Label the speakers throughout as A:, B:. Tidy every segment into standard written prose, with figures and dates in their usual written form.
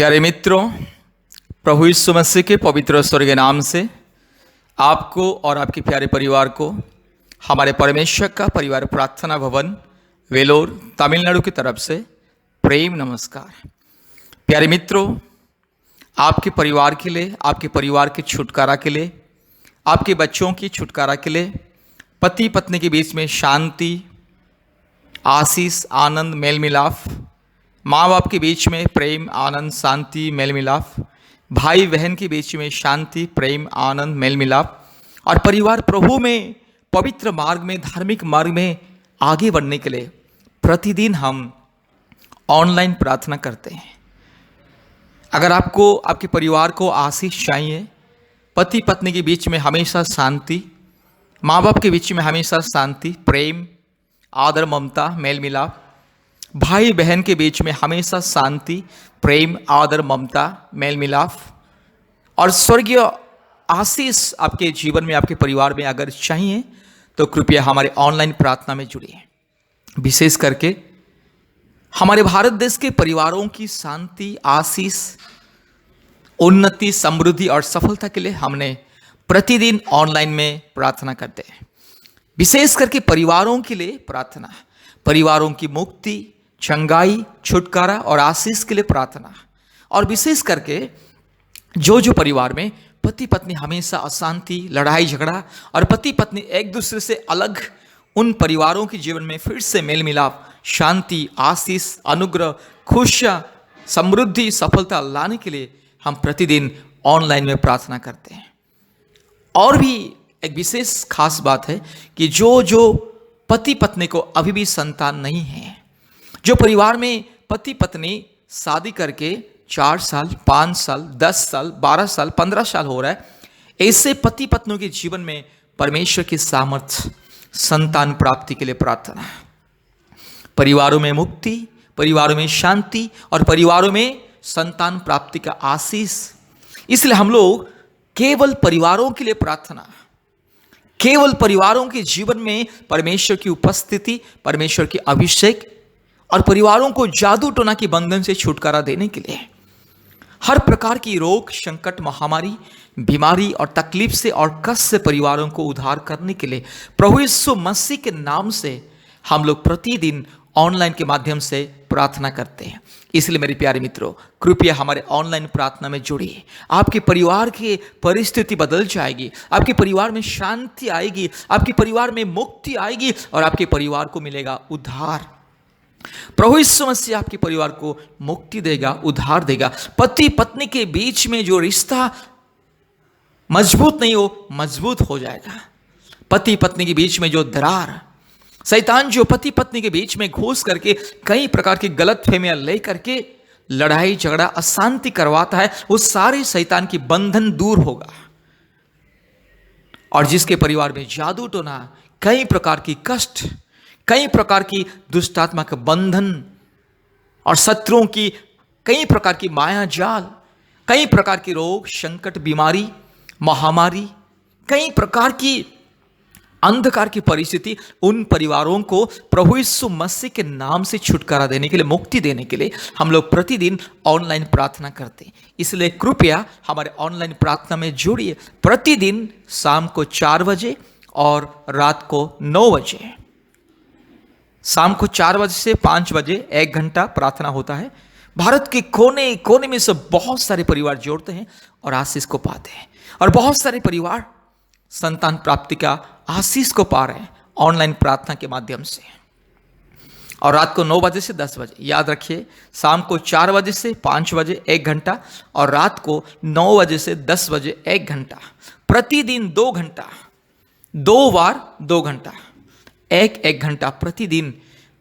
A: प्यारे मित्रों, प्रभु यीशु मसीह के पवित्र स्वर्गीय नाम से आपको और आपके प्यारे परिवार को हमारे परमेश्वर का परिवार प्रार्थना भवन वेलोर तमिलनाडु की तरफ से प्रेम नमस्कार। प्यारे मित्रों, आपके परिवार के लिए, आपके परिवार के छुटकारा के लिए, आपके बच्चों की छुटकारा के लिए, पति पत्नी के बीच में शांति, आशीष, आनंद, मेल मिलाप, माँ बाप के बीच में प्रेम, आनंद, शांति, मेल मिलाप, भाई बहन के बीच में शांति, प्रेम, आनंद, मेल मिलाप, और परिवार प्रभु में पवित्र मार्ग में, धार्मिक मार्ग में आगे बढ़ने के लिए प्रतिदिन हम ऑनलाइन प्रार्थना करते हैं। अगर आपको, आपके परिवार को आशीष चाहिए, पति पत्नी के बीच में हमेशा शांति, माँ बाप के बीच में हमेशा शांति, प्रेम, आदर, ममता, मेल मिलाप, भाई बहन के बीच में हमेशा शांति, प्रेम, आदर, ममता, मेल मिलाप और स्वर्गीय आशीष आपके जीवन में, आपके परिवार में अगर चाहिए तो कृपया हमारे ऑनलाइन प्रार्थना में जुड़िए। विशेष करके हमारे भारत देश के परिवारों की शांति, आशीष, उन्नति, समृद्धि और सफलता के लिए हमने प्रतिदिन ऑनलाइन में प्रार्थना करते हैं। विशेष करके परिवारों के लिए प्रार्थना, परिवारों की मुक्ति, चंगाई, छुटकारा और आशीष के लिए प्रार्थना। और विशेष करके जो परिवार में पति पत्नी हमेशा अशांति, लड़ाई झगड़ा और पति पत्नी एक दूसरे से अलग, उन परिवारों के जीवन में फिर से मेल मिलाप, शांति, आशीष, अनुग्रह, खुशियाँ, समृद्धि, सफलता लाने के लिए हम प्रतिदिन ऑनलाइन में प्रार्थना करते हैं। और भी एक विशेष खास बात है कि जो पति पत्नी को अभी भी संतान नहीं है, जो परिवार में पति पत्नी शादी करके 4 साल, 5 साल, 10 साल, 12 साल, 15 साल हो रहा है, ऐसे पति पत्नियों के जीवन में परमेश्वर की सामर्थ्य, संतान प्राप्ति के लिए प्रार्थना। परिवारों में मुक्ति, परिवारों में शांति और परिवारों में संतान प्राप्ति का आशीष। इसलिए हम लोग केवल परिवारों के लिए प्रार्थना, केवल परिवारों के जीवन में परमेश्वर की उपस्थिति, परमेश्वर की अभिषेक और परिवारों को जादू टोना के बंधन से छुटकारा देने के लिए, हर प्रकार की रोग, संकट, महामारी, बीमारी और तकलीफ से और कष्ट से परिवारों को उद्धार करने के लिए प्रभु यीशु मसीह के नाम से हम लोग प्रतिदिन ऑनलाइन के माध्यम से प्रार्थना करते हैं। इसलिए मेरे प्यारे मित्रों, कृपया हमारे ऑनलाइन प्रार्थना में जुड़िए। आपके परिवार की परिस्थिति बदल जाएगी, आपके परिवार में शांति आएगी, आपके परिवार में मुक्ति आएगी और आपके परिवार को मिलेगा उद्धार। प्रभु यीशु मसीह आपके परिवार को मुक्ति देगा, उद्धार देगा। पति पत्नी के बीच में जो रिश्ता मजबूत नहीं हो, मजबूत हो जाएगा। पति पत्नी के बीच में जो दरार, शैतान जो पति पत्नी के बीच में घुस करके कई प्रकार की गलत फहमियां ले करके लड़ाई झगड़ा, अशांति करवाता है, वो सारे शैतान की बंधन दूर होगा। और जिसके परिवार में जादू टोना, कई प्रकार की कष्ट, कई प्रकार की दुष्टात्मा का बंधन और शत्रुओं की कई प्रकार की माया जाल, कई प्रकार की रोग, संकट, बीमारी, महामारी, कई प्रकार की अंधकार की परिस्थिति, उन परिवारों को प्रभु यीशु मसीह के नाम से छुटकारा देने के लिए, मुक्ति देने के लिए हम लोग प्रतिदिन ऑनलाइन प्रार्थना करते हैं। इसलिए कृपया हमारे ऑनलाइन प्रार्थना में जुड़िए। प्रतिदिन शाम को 4 बजे और रात को 9 बजे, शाम को 4 बजे से 5 बजे 1 घंटा प्रार्थना होता है। भारत के कोने कोने में से बहुत सारे परिवार जोड़ते हैं और आशीष को पाते हैं, और बहुत सारे परिवार संतान प्राप्ति का आशीष को पा रहे हैं ऑनलाइन प्रार्थना के माध्यम से। और रात को 9 बजे से 10 बजे, याद रखिए, शाम को 4 बजे से 5 बजे 1 घंटा और रात को 9 बजे से 10 बजे 1 घंटा, प्रतिदिन 2 घंटा, 2 बार 2 घंटा, 1 घंटा प्रतिदिन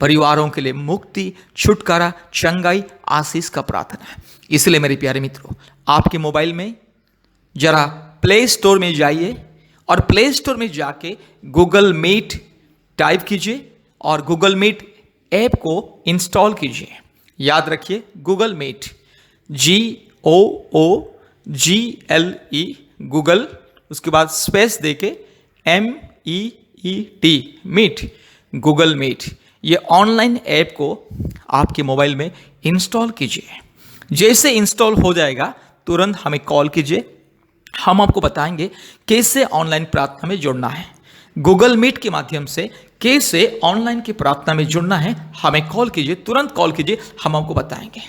A: परिवारों के लिए मुक्ति, छुटकारा, चंगाई, आशीष का प्रार्थना है। इसलिए मेरे प्यारे मित्रों, आपके मोबाइल में जरा प्ले स्टोर में जाइए और प्ले स्टोर में जाके गूगल मीट टाइप कीजिए और गूगल मीट ऐप को इंस्टॉल कीजिए। याद रखिए, गूगल मीट, GOOGLE, गूगल, उसके बाद स्पेस देके MEET, मीट, गूगल मीट, ये ऑनलाइन ऐप को आपके मोबाइल में इंस्टॉल कीजिए। जैसे इंस्टॉल हो जाएगा तुरंत हमें कॉल कीजिए, हम आपको बताएंगे कैसे ऑनलाइन प्रार्थना में जुड़ना है। गूगल मीट के माध्यम से कैसे ऑनलाइन की प्रार्थना में जुड़ना है, हमें कॉल कीजिए, तुरंत कॉल कीजिए, हम आपको बताएंगे।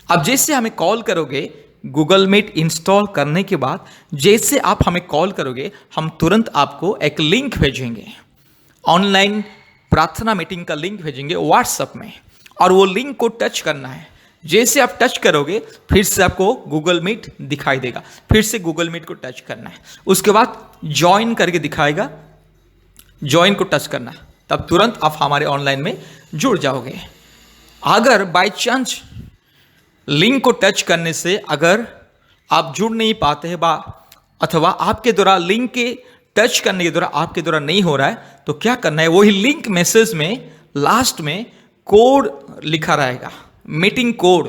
A: अब जैसे हमें कॉल करोगे, गूगल मीट इंस्टॉल करने के बाद जैसे आप हमें कॉल करोगे, हम तुरंत आपको एक लिंक भेजेंगे, ऑनलाइन प्रार्थना मीटिंग का लिंक भेजेंगे व्हाट्सएप में, और वो लिंक को टच करना है। जैसे आप टच करोगे फिर से आपको गूगल मीट दिखाई देगा, फिर से गूगल मीट को टच करना है, उसके बाद ज्वाइन करके दिखाएगा, ज्वाइन को टच करना है, तब तुरंत आप हमारे ऑनलाइन में जुड़ जाओगे। अगर बाय चांस लिंक को टच करने से अगर आप जुड़ नहीं पाते हैं अथवा आपके द्वारा लिंक के टच करने के द्वारा आपके द्वारा नहीं हो रहा है, तो क्या करना है, वही लिंक मैसेज में लास्ट में कोड लिखा रहेगा, मीटिंग कोड,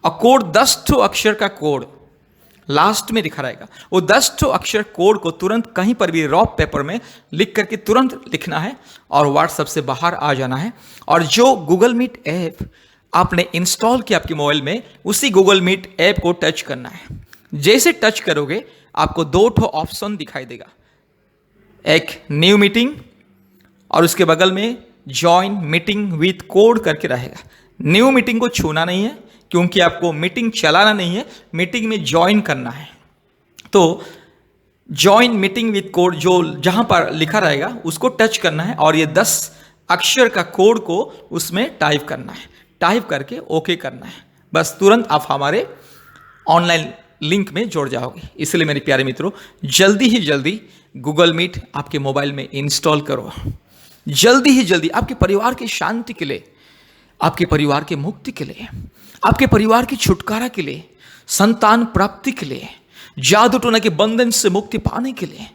A: और कोड 10 अक्षर का कोड लास्ट में लिखा रहेगा। वो 10 अक्षर कोड को तुरंत कहीं पर भी रफ पेपर में लिख करके तुरंत लिखना है और व्हाट्सएप से बाहर आ जाना है। और जो गूगल मीट ऐप आपने इंस्टॉल किया आपके मोबाइल में, उसी गूगल मीट ऐप को टच करना है। जैसे टच करोगे आपको 2 ऑप्शन दिखाई देगा, एक न्यू मीटिंग और उसके बगल में ज्वाइन मीटिंग विथ कोड करके रहेगा। न्यू मीटिंग को छूना नहीं है क्योंकि आपको मीटिंग चलाना नहीं है, मीटिंग में ज्वाइन करना है। तो ज्वाइन मीटिंग विथ कोड जो जहां पर लिखा रहेगा उसको टच करना है और ये 10 अक्षर का कोड को उसमें टाइप करना है, टाइप करके ओके करना है। बस तुरंत आप हमारे ऑनलाइन लिंक में जुड़ जाओगे। इसलिए मेरे प्यारे मित्रों, जल्दी ही जल्दी गूगल मीट आपके मोबाइल में इंस्टॉल करो, जल्दी ही जल्दी, आपके परिवार की शांति के लिए, आपके परिवार की मुक्ति के लिए, आपके परिवार की छुटकारा के लिए, संतान प्राप्ति के लिए, जादू टोना के बंधन से मुक्ति पाने के लिए,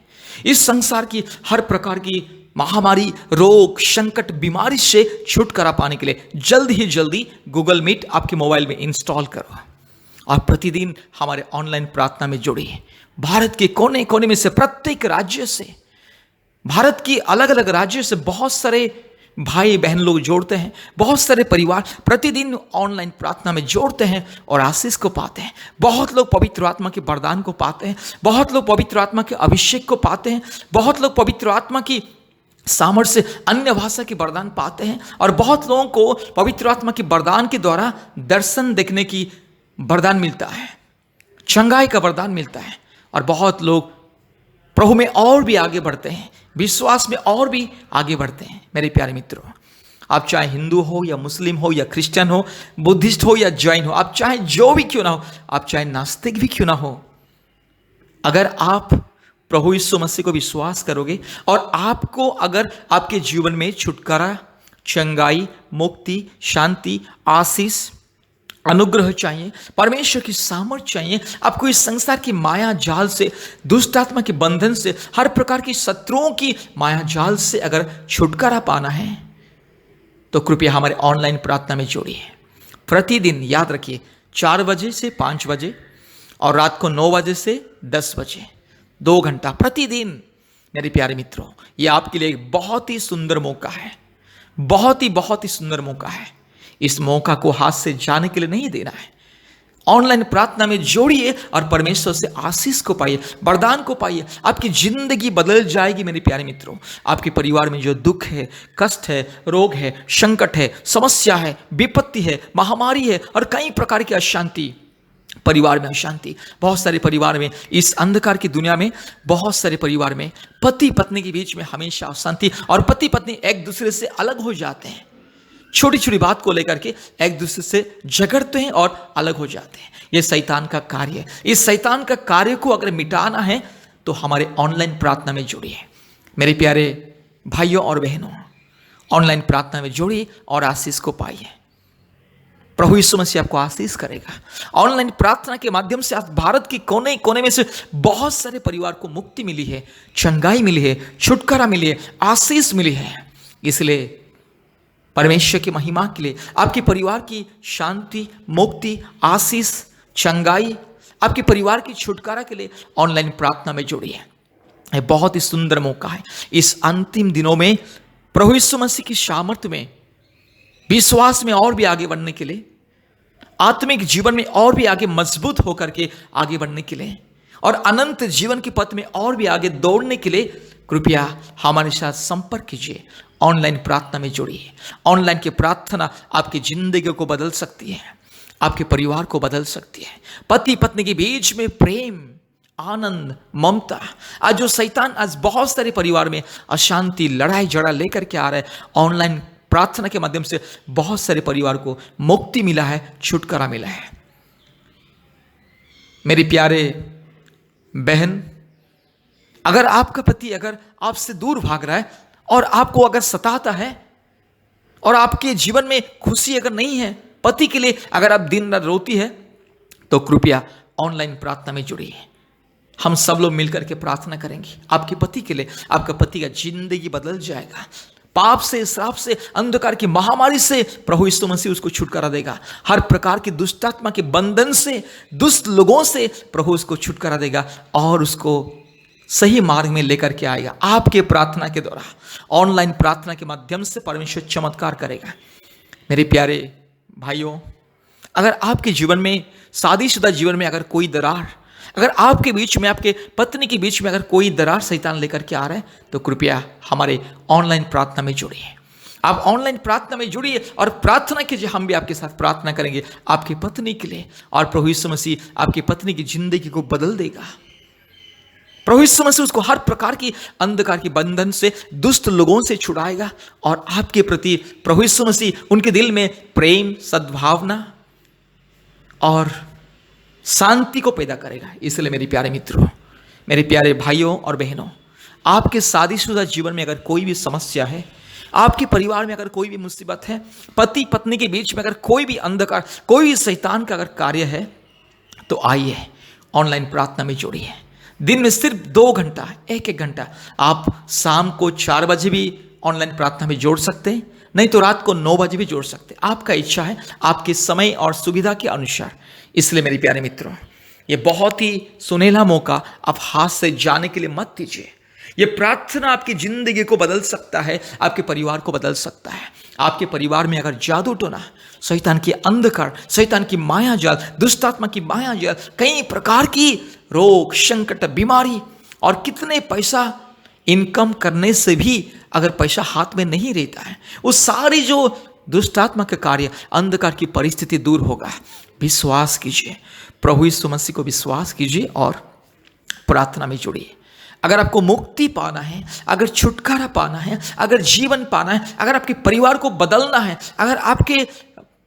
A: इस संसार की हर प्रकार की महामारी, रोग, संकट, बीमारी से छुटकारा पाने के लिए जल्दी ही जल्दी गूगल मीट आपके मोबाइल में इंस्टॉल करो और प्रतिदिन हमारे ऑनलाइन प्रार्थना में जुड़िए। भारत के कोने कोने में से, प्रत्येक राज्य से, भारत की अलग अलग राज्यों से बहुत सारे भाई बहन लोग जोड़ते हैं, बहुत सारे परिवार प्रतिदिन ऑनलाइन प्रार्थना में जोड़ते हैं और आशीष को पाते हैं। बहुत लोग पवित्र आत्मा के वरदान को पाते हैं, बहुत लोग पवित्र आत्मा के अभिषेक को पाते हैं, बहुत लोग पवित्र आत्मा की सामर्थ्य से अन्य भाषा के वरदान पाते हैं, और बहुत लोगों को पवित्र आत्मा के वरदान के द्वारा दर्शन देखने की वरदान मिलता है, चंगाई का वरदान मिलता है, और बहुत लोग प्रभु में और भी आगे बढ़ते हैं, विश्वास में और भी आगे बढ़ते हैं। मेरे प्यारे मित्रों, आप चाहे हिंदू हो या मुस्लिम हो या क्रिश्चियन हो, बुद्धिस्ट हो या जैन हो, आप चाहे जो भी क्यों ना हो, आप चाहे नास्तिक भी क्यों ना हो, अगर आप प्रभु यीशु मसीह को विश्वास करोगे और आपको अगर आपके जीवन में छुटकारा, चंगाई, मुक्ति, शांति, आशीष, अनुग्रह चाहिए, परमेश्वर की सामर्थ चाहिए, आपको इस संसार की माया जाल से, दुष्ट आत्मा के बंधन से, हर प्रकार की शत्रुओं की माया जाल से अगर छुटकारा पाना है, तो कृपया हमारे ऑनलाइन प्रार्थना में जोड़िए। प्रतिदिन याद रखिए 4 बजे से 5 बजे और रात को 9 बजे से 10 बजे, 2 घंटा प्रतिदिन। मेरे प्यारे मित्रों, यह आपके लिए एक बहुत ही सुंदर मौका है, बहुत ही सुंदर मौका है। इस मौका को हाथ से जाने के लिए नहीं देना है। ऑनलाइन प्रार्थना में जोड़िए और परमेश्वर से आशीष को पाइए, वरदान को पाइए। आपकी जिंदगी बदल जाएगी। मेरे प्यारे मित्रों, आपके परिवार में जो दुख है, कष्ट है, रोग है, संकट है, समस्या है, विपत्ति है, महामारी है और कई प्रकार की अशांति, परिवार में अशांति, बहुत सारे परिवार में, इस अंधकार की दुनिया में बहुत सारे परिवार में पति पत्नी के बीच में हमेशा अशांति, और पति पत्नी एक दूसरे से अलग हो जाते हैं, छोटी छोटी बात को लेकर के एक दूसरे से झगड़ते हैं और अलग हो जाते हैं। यह शैतान का कार्य है। इस शैतान का कार्य को अगर मिटाना है तो हमारे ऑनलाइन प्रार्थना में जुड़िए। मेरे प्यारे भाइयों और बहनों, ऑनलाइन प्रार्थना में जुड़िए और आशीष को पाइए। प्रभु यीशु मसीह आपको आशीष करेगा। ऑनलाइन प्रार्थना के माध्यम से आज भारत के कोने कोने में से बहुत सारे परिवार को मुक्ति मिली है, चंगाई मिली है, छुटकारा मिली है, आशीष मिली है। इसलिए परमेश्वर की महिमा के लिए, आपके परिवार की शांति, मुक्ति, आशीष, चंगाई, आपके परिवार की छुटकारा के लिए ऑनलाइन प्रार्थना में जुड़िए। यह बहुत ही सुंदर मौका है। इस अंतिम दिनों में प्रभु यीशु मसीह की सामर्थ्य में, विश्वास में और भी आगे बढ़ने के लिए आत्मिक जीवन में और भी आगे मजबूत होकर के आगे बढ़ने के लिए और अनंत जीवन के पथ में और भी आगे दौड़ने के लिए कृपया हमारे साथ संपर्क कीजिए। ऑनलाइन प्रार्थना में जुड़िए। ऑनलाइन की प्रार्थना आपकी जिंदगी को बदल सकती है, आपके परिवार को बदल सकती है। पति पत्नी के बीच में प्रेम, आनंद, ममता। आज जो शैतान आज बहुत सारे परिवार में अशांति, लड़ाई झगड़ा लेकर के आ रहा है, ऑनलाइन प्रार्थना के माध्यम से बहुत सारे परिवार को मुक्ति मिला है, छुटकारा मिला है। मेरे प्यारे बहन, अगर आपका पति अगर आपसे दूर भाग रहा है और आपको अगर सताता है और आपके जीवन में खुशी अगर नहीं है, पति के लिए अगर आप दिन रात रोती है, तो कृपया ऑनलाइन प्रार्थना में जुड़िए। हम सब लोग मिलकर के प्रार्थना करेंगे आपके पति के लिए। आपका पति का जिंदगी बदल जाएगा। पाप से, श्राप से, अंधकार की महामारी से प्रभु यीशु मसीह उसको छुटकारा देगा। हर प्रकार की दुष्टात्मा के बंधन से, दुष्ट लोगों से प्रभु उसको छुटकारा देगा और उसको सही मार्ग में लेकर के आएगा। आपके प्रार्थना के द्वारा, ऑनलाइन प्रार्थना के माध्यम से परमेश्वर चमत्कार करेगा। मेरे प्यारे भाइयों, अगर आपके जीवन में, शादीशुदा जीवन में अगर कोई दरार, अगर आपके बीच में, आपके पत्नी के बीच में अगर कोई दरार शैतान लेकर के आ रहा है, तो कृपया हमारे ऑनलाइन प्रार्थना में जुड़िए। आप ऑनलाइन प्रार्थना में जुड़िए और प्रार्थना कीजिए। हम भी आपके साथ प्रार्थना करेंगे आपकी पत्नी के लिए, और प्रभु यीशु मसीह आपकी पत्नी की जिंदगी को बदल देगा। प्रभु यीशु मसीह उसको हर प्रकार की अंधकार की बंधन से, दुष्ट लोगों से छुड़ाएगा और आपके प्रति प्रभु यीशु मसीह उनके दिल में प्रेम, सद्भावना और शांति को पैदा करेगा। इसलिए मेरे प्यारे मित्रों, मेरे प्यारे भाइयों और बहनों, आपके शादीशुदा जीवन में अगर कोई भी समस्या है, आपके परिवार में अगर कोई भी मुसीबत है, पति पत्नी के बीच में अगर कोई भी अंधकार, कोई भी शैतान का अगर कार्य है, तो आइए ऑनलाइन प्रार्थना में जुड़िए। दिन में सिर्फ 2 घंटा, 1 घंटा, आप शाम को 4 बजे भी ऑनलाइन प्रार्थना में जोड़ सकते हैं, नहीं तो रात को 9 बजे भी जोड़ सकते हैं। आपका इच्छा है, आपके समय और सुविधा के अनुसार। इसलिए मेरे प्यारे मित्रों, ये बहुत ही सुनहला मौका आप हाथ से जाने के लिए मत दीजिए। ये प्रार्थना आपकी जिंदगी को बदल सकता है, आपके परिवार को बदल सकता है। आपके परिवार में अगर जादू टोना, शैतान की अंधकार, शैतान की माया जाल, दुष्टात्मा की माया जाल, कई प्रकार की रोग, संकट, बीमारी और कितने पैसा इनकम करने से भी अगर पैसा हाथ में नहीं रहता है, वो सारी जो दुष्टात्मा का कार्य, अंधकार की परिस्थिति दूर होगा। विश्वास कीजिए, प्रभु यीशु मसीह को विश्वास कीजिए और प्रार्थना में जुड़िए। अगर आपको मुक्ति पाना है, अगर छुटकारा पाना है, अगर जीवन पाना है, अगर आपके परिवार को बदलना है, अगर आपके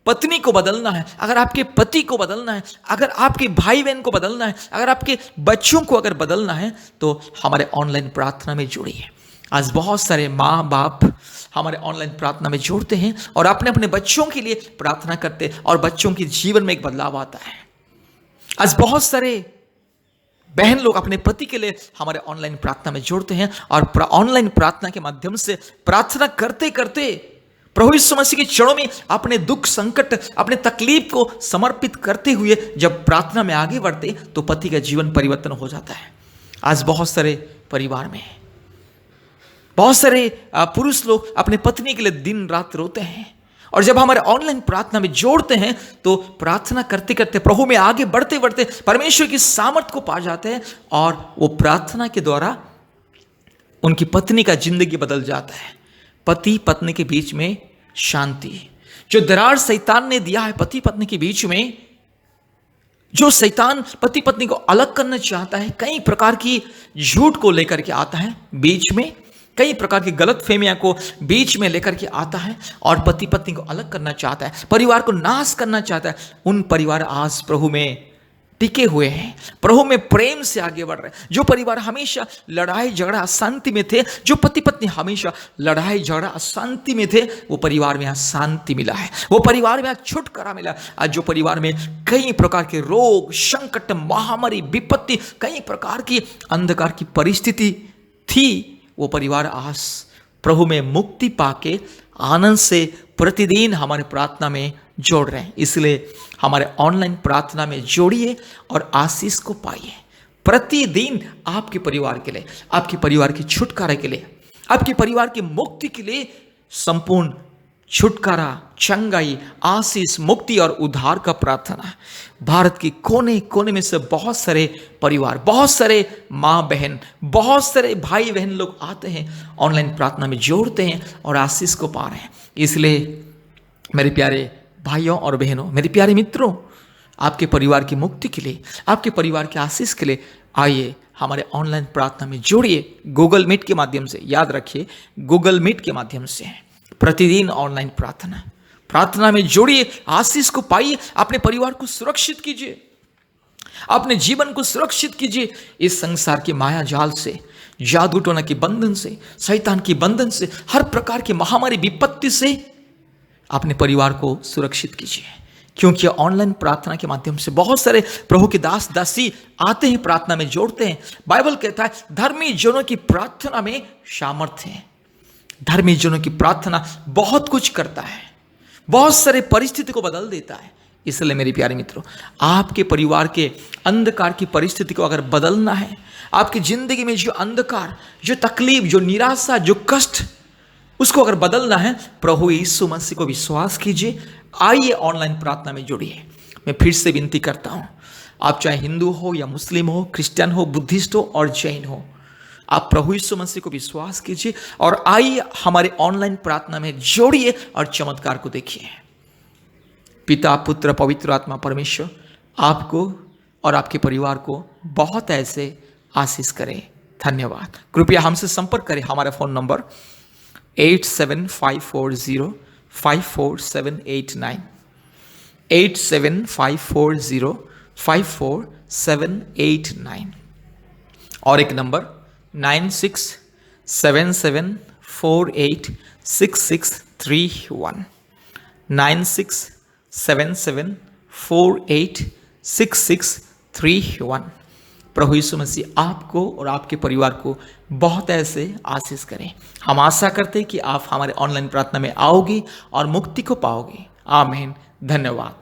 A: पत्नी को बदलना है, अगर आपके पति को बदलना है, अगर आपके भाई बहन को बदलना है, अगर आपके बच्चों को अगर बदलना है, तो हमारे ऑनलाइन प्रार्थना में जुड़िए। आज बहुत सारे माँ बाप हमारे ऑनलाइन प्रार्थना में जोड़ते हैं और अपने अपने बच्चों के लिए प्रार्थना करते हैं और बच्चों के जीवन में एक बदलाव आता है। आज बहुत सारे बहन लोग अपने पति के लिए हमारे ऑनलाइन प्रार्थना में जोड़ते हैं और ऑनलाइन प्रार्थना के माध्यम से प्रार्थना करते करते प्रभु यीशु मसीह के चरणों में अपने दुख, संकट, अपने तकलीफ को समर्पित करते हुए जब प्रार्थना में आगे बढ़ते, तो पति का जीवन परिवर्तन हो जाता है। आज बहुत सारे परिवार में बहुत सारे पुरुष लोग अपने पत्नी के लिए दिन रात रोते हैं, और जब हमारे ऑनलाइन प्रार्थना में जोड़ते हैं तो प्रार्थना करते करते, प्रभु में आगे बढ़ते बढ़ते परमेश्वर की सामर्थ को पा जाते हैं और वो प्रार्थना के द्वारा उनकी पत्नी का जिंदगी बदल जाता है। पति पत्नी के बीच में शांति, जो दरार शैतान ने दिया है पति पत्नी के बीच में, जो शैतान पति पत्नी को अलग करना चाहता है, कई प्रकार की झूठ को लेकर के आता है बीच में, कई प्रकार की गलत फहमियां को बीच में लेकर के आता है और पति पत्नी को अलग करना चाहता है, परिवार को नाश करना चाहता है। उन परिवार आज प्रभु में टिके हुए हैं, प्रभु में प्रेम से आगे बढ़ रहे हैं। जो परिवार हमेशा लड़ाई झगड़ा अशांति में थे, जो पति पत्नी हमेशा लड़ाई झगड़ा अशांति में थे, वो परिवार में आज शांति मिला है, वो परिवार में आज छुटकारा मिला। आज जो परिवार में कई प्रकार के रोग, संकट, महामारी, विपत्ति, कई प्रकार की अंधकार की परिस्थिति थी, वो परिवार आज प्रभु में मुक्ति पाके आनंद से प्रतिदिन हमारे प्रार्थना में जोड़ रहे हैं। इसलिए हमारे ऑनलाइन प्रार्थना में जोड़िए और आशीष को पाइए। प्रतिदिन आपके परिवार के लिए, आपके परिवार के छुटकारे के लिए, आपके परिवार की मुक्ति के लिए संपूर्ण छुटकारा, चंगाई, आशीष, मुक्ति और उद्धार का प्रार्थना। भारत के कोने कोने में से बहुत सारे परिवार, बहुत सारे माँ बहन, बहुत सारे भाई बहन लोग आते हैं, ऑनलाइन प्रार्थना में जोड़ते हैं और आशीष को पा रहे हैं। इसलिए मेरे प्यारे भाइयों और बहनों, मेरे प्यारे मित्रों, आपके परिवार की मुक्ति के लिए, आपके परिवार के आशीष के लिए आइए हमारे ऑनलाइन प्रार्थना में जोड़िए। गूगल मीट के माध्यम से, याद रखिए, गूगल मीट के माध्यम से प्रतिदिन ऑनलाइन प्रार्थना में जोड़िए, आशीष को पाइए, अपने परिवार को सुरक्षित कीजिए, अपने जीवन को सुरक्षित कीजिए इस संसार की माया जाल से, जादू टोना के बंधन से, शैतान के बंधन से, हर प्रकार की महामारी विपत्ति से अपने परिवार को सुरक्षित कीजिए। क्योंकि ऑनलाइन प्रार्थना के माध्यम से बहुत सारे प्रभु के दास दासी आते हैं, प्रार्थना में जोड़ते हैं। बाइबल कहता है धर्मी जनों की प्रार्थना में सामर्थ्य है। धर्मी जनों की प्रार्थना बहुत कुछ करता है, बहुत सारे परिस्थिति को बदल देता है। इसलिए मेरे प्यारे मित्रों, आपके परिवार के अंधकार की परिस्थिति को अगर बदलना है, आपकी जिंदगी में जो अंधकार, जो तकलीफ, जो निराशा, जो कष्ट, उसको अगर बदलना है, प्रभु यीशु मसीह को विश्वास कीजिए, आइए ऑनलाइन प्रार्थना में जुड़िए। मैं फिर से विनती करता हूँ, आप चाहे हिंदू हो या मुस्लिम हो, क्रिश्चियन हो, बुद्धिस्ट हो और जैन हो, आप प्रभु यीशु मसीह को विश्वास कीजिए और आइए हमारे ऑनलाइन प्रार्थना में जोड़िए और चमत्कार को देखिए। पिता, पुत्र, पवित्र आत्मा परमेश्वर आपको और आपके परिवार को बहुत ऐसे आशीष करें। धन्यवाद। कृपया हमसे संपर्क करें। हमारा फ़ोन नंबर 8754054789, 8754054789 और एक नंबर 9677486631, 9677486631। प्रभु यीशु मसीह आपको और आपके परिवार को बहुत ऐसे आशीष करें। हम आशा करते हैं कि आप हमारे ऑनलाइन प्रार्थना में आओगे और मुक्ति को पाओगे। आमीन। धन्यवाद।